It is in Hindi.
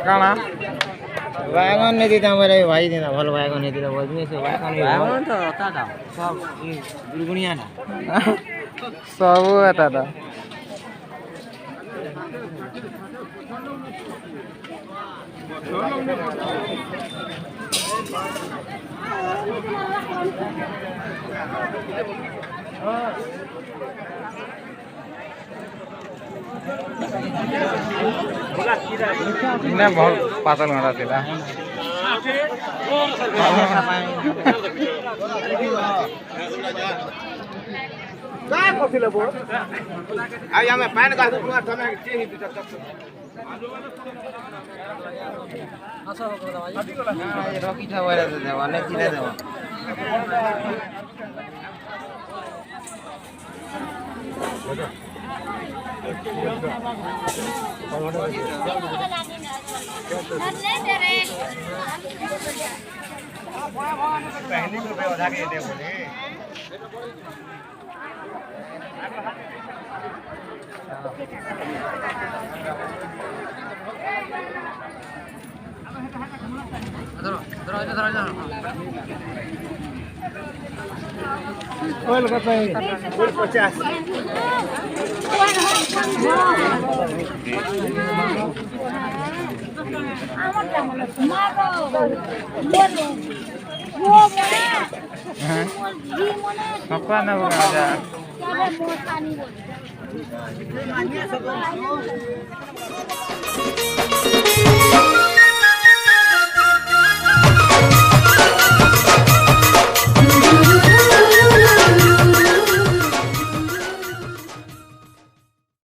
काना वायगन नहीं देता हमारे भाई देना भल वायगन नहीं देता बोलने से वायगन तो दादा सब गुड़गुड़िया ना सब है दादा इन्हें बहुत पातल गड़ा थिला का कथिले बो आ यामे पानी का दुआ तमे चेही पिटा तक आसा हो गला भाई ये रॉकी था वाला दे वाले चिले दे पहले को बेवधा के दे बोले ओल कतै ओल 50 apa nama ada